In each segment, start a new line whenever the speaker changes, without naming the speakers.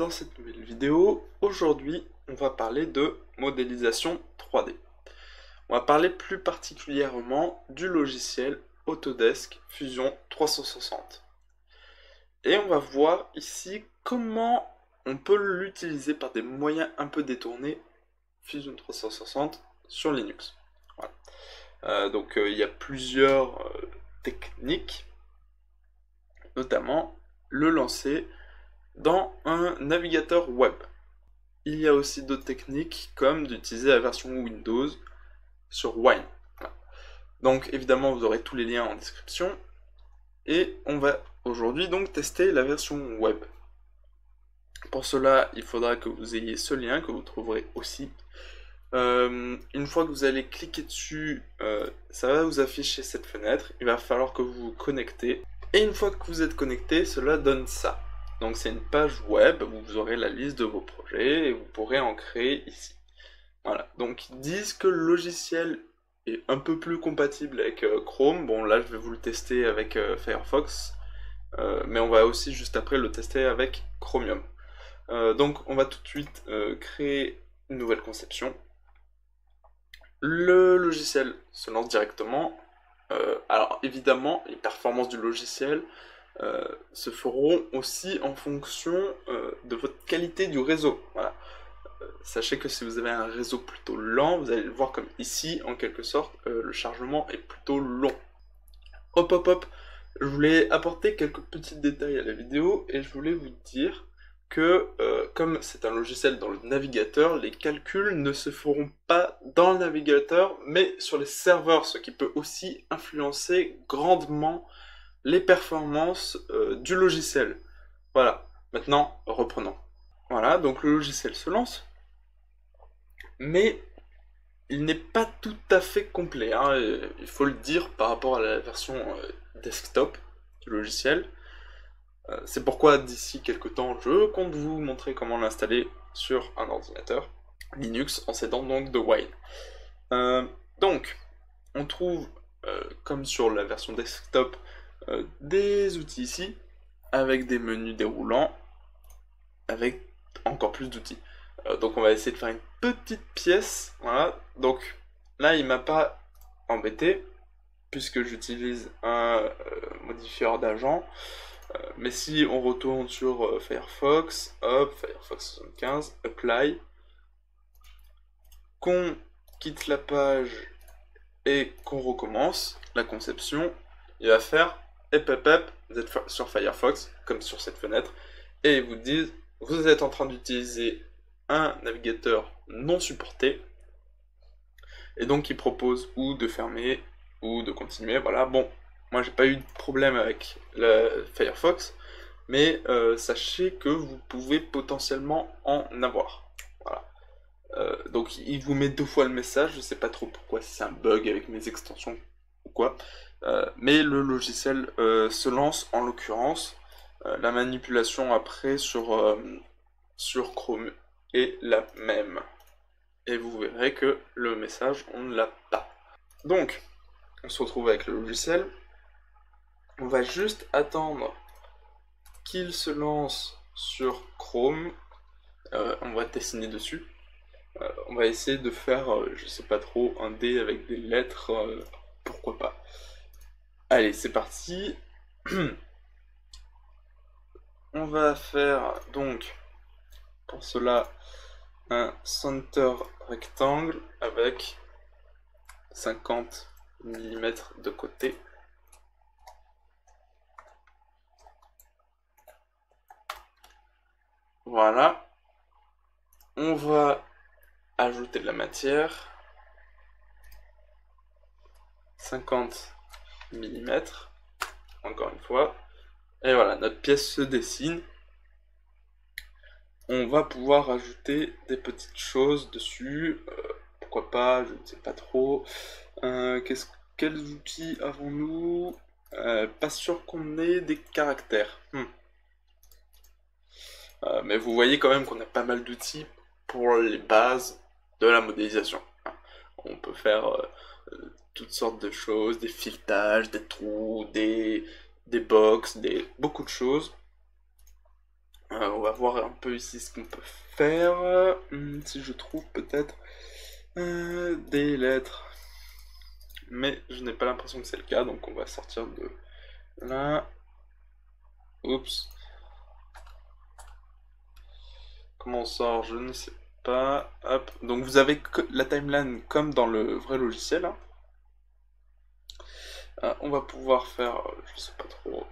dans cette nouvelle vidéo. Aujourd'hui, on va parler de modélisation 3D. On va parler plus particulièrement du logiciel Autodesk Fusion 360. Et on va voir ici comment on peut l'utiliser par des moyens un peu détournés, Fusion 360 sur Linux. Voilà. Il y a plusieurs techniques, notamment le lancer dans un navigateur web. Il y a aussi d'autres techniques comme d'utiliser la version Windows sur Wine. Voilà. Donc évidemment vous aurez tous les liens en description et on va aujourd'hui donc tester la version web. Pour cela il faudra que vous ayez ce lien que vous trouverez aussi. Une fois que vous allez cliquer dessus, ça va vous afficher cette fenêtre, il va falloir que vous vous connectez. Et une fois que vous êtes connecté, cela donne ça. Donc c'est une page web où vous aurez la liste de vos projets et vous pourrez en créer ici. Voilà, donc ils disent que le logiciel est un peu plus compatible avec Chrome. Bon là je vais vous le tester avec Firefox, mais on va aussi juste après le tester avec Chromium. Donc on va tout de suite créer une nouvelle conception. Le logiciel se lance directement. Alors évidemment, les performances du logiciel se feront aussi en fonction de votre qualité du réseau. Voilà. Sachez que si vous avez un réseau plutôt lent, vous allez le voir comme ici, en quelque sorte, le chargement est plutôt long. Hop hop hop, je voulais apporter quelques petits détails à la vidéo et je voulais vous dire que comme c'est un logiciel dans le navigateur, les calculs ne se feront pas dans le navigateur mais sur les serveurs, ce qui peut aussi influencer grandement les performances du logiciel. Voilà, maintenant reprenons. Voilà, donc le logiciel se lance, mais il n'est pas tout à fait complet, hein, il faut le dire par rapport à la version desktop du logiciel. C'est pourquoi d'ici quelques temps, je compte vous montrer comment l'installer sur un ordinateur Linux en s'aidant donc de Wine. Donc, on trouve, comme sur la version desktop, des outils ici, avec des menus déroulants, avec encore plus d'outils. Donc on va essayer de faire une petite pièce, voilà. Donc là il m'a pas embêté, puisque j'utilise un modifieur d'agent. Mais si on retourne sur Firefox, hop, Firefox 75, Apply, qu'on quitte la page et qu'on recommence la conception, il va faire vous êtes sur Firefox, comme sur cette fenêtre, et ils vous disent vous êtes en train d'utiliser un navigateur non supporté, et donc il propose ou de fermer ou de continuer. Voilà, bon, moi j'ai pas eu de problème avec le Firefox, mais sachez que vous pouvez potentiellement en avoir. Voilà. Donc il vous met deux fois le message, je sais pas trop pourquoi, si c'est un bug avec mes extensions ou quoi, mais le logiciel se lance en l'occurrence. La manipulation après sur Chrome est la même. Et vous verrez que le message, on ne l'a pas. Donc, on se retrouve avec le logiciel. On va juste attendre qu'il se lance sur Chrome. On va dessiner dessus. On va essayer de faire, je sais pas trop, un dé avec des lettres, pourquoi pas. Allez, c'est parti. On va faire donc, pour cela, un center rectangle avec 50 mm de côté. Voilà. On va ajouter de la matière. 50 mm. Encore une fois. Et voilà, notre pièce se dessine. On va pouvoir ajouter des petites choses dessus. Pourquoi pas, je ne sais pas trop. Quels outils avons-nous? Pas sûr qu'on ait des caractères. Mais vous voyez quand même qu'on a pas mal d'outils pour les bases de la modélisation. On peut faire toutes sortes de choses, des filetages, des trous, des box, beaucoup de choses. On va voir un peu ici ce qu'on peut faire. Si je trouve peut-être des lettres. Mais je n'ai pas l'impression que c'est le cas, donc on va sortir de là. Oups. Comment on sort? Je ne sais pas. Hop. Donc vous avez la timeline comme dans le vrai logiciel. Hein. On va pouvoir faire, je sais pas trop.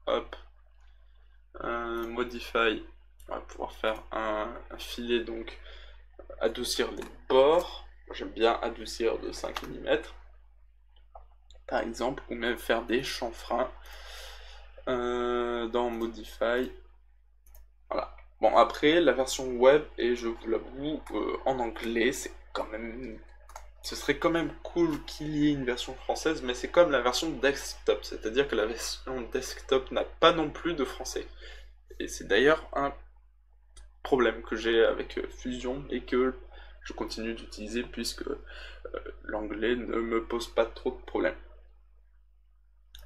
Hop. Modify. On va pouvoir faire un filet, donc adoucir les bords. J'aime bien adoucir de 5 mm. Par exemple, ou même faire des chanfreins dans Modify. Voilà. Bon, après, la version web, et je vous l'avoue, en anglais, c'est quand même... Ce serait quand même cool qu'il y ait une version française, mais c'est comme la version desktop, c'est-à-dire que la version desktop n'a pas non plus de français. Et c'est d'ailleurs un problème que j'ai avec Fusion, et que je continue d'utiliser, puisque l'anglais ne me pose pas trop de problèmes.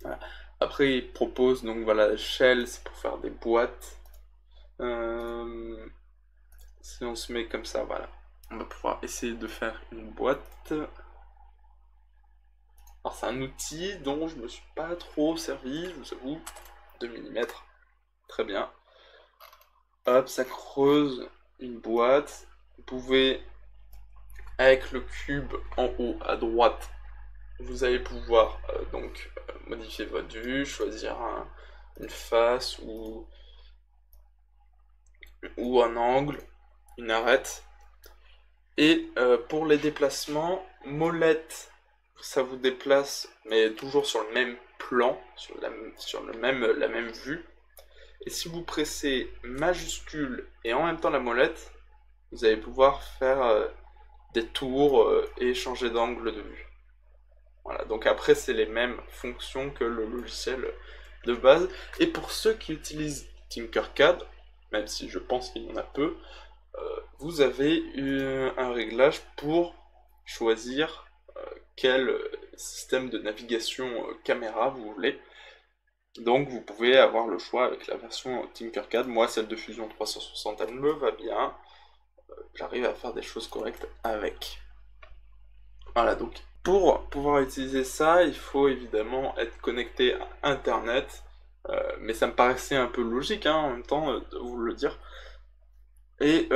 Voilà. Après, il propose, donc voilà, Shell, c'est pour faire des boîtes. Si on se met comme ça, voilà. On va pouvoir essayer de faire une boîte. Alors c'est un outil dont je me suis pas trop servi, je vous avoue. 2 mm. Très bien. Hop, ça creuse une boîte. Vous pouvez, avec le cube en haut à droite, vous allez pouvoir modifier votre vue, choisir une face ou un angle, une arête. Et pour les déplacements, molette, ça vous déplace, mais toujours sur le même plan, sur la même vue. Et si vous pressez majuscule et en même temps la molette, vous allez pouvoir faire des tours et changer d'angle de vue. Voilà, donc après c'est les mêmes fonctions que le logiciel de base. Et pour ceux qui utilisent Tinkercad, même si je pense qu'il y en a peu, vous avez un réglage pour choisir quel système de navigation caméra vous voulez. Donc vous pouvez avoir le choix avec la version Tinkercad. Moi, celle de Fusion 360, elle me va bien. J'arrive à faire des choses correctes avec. Voilà, donc pour pouvoir utiliser ça, il faut évidemment être connecté à Internet. Mais ça me paraissait un peu logique hein, en même temps de vous le dire. Et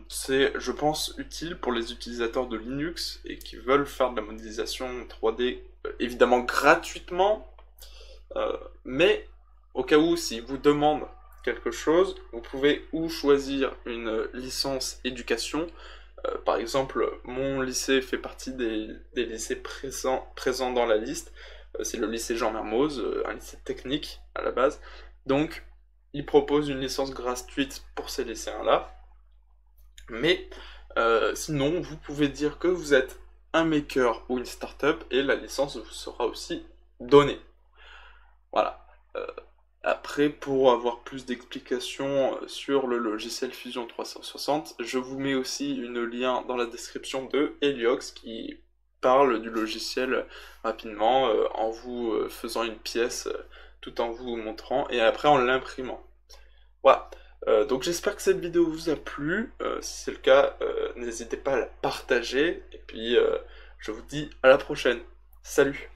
c'est, je pense, utile pour les utilisateurs de Linux et qui veulent faire de la modélisation 3D, évidemment gratuitement, mais au cas où, s'ils vous demandent quelque chose, vous pouvez ou choisir une licence éducation. Par exemple, mon lycée fait partie des lycées présents dans la liste. C'est le lycée Jean Mermoz, un lycée technique à la base. Donc, il propose une licence gratuite pour ces lycéens-là. Mais sinon, vous pouvez dire que vous êtes un maker ou une startup et la licence vous sera aussi donnée. Voilà. Après, pour avoir plus d'explications sur le logiciel Fusion 360, je vous mets aussi une lien dans la description de Heliox qui parle du logiciel rapidement en vous faisant une pièce tout en vous montrant et après en l'imprimant. Voilà. Donc j'espère que cette vidéo vous a plu. Si c'est le cas, n'hésitez pas à la partager. Et puis je vous dis à la prochaine. Salut!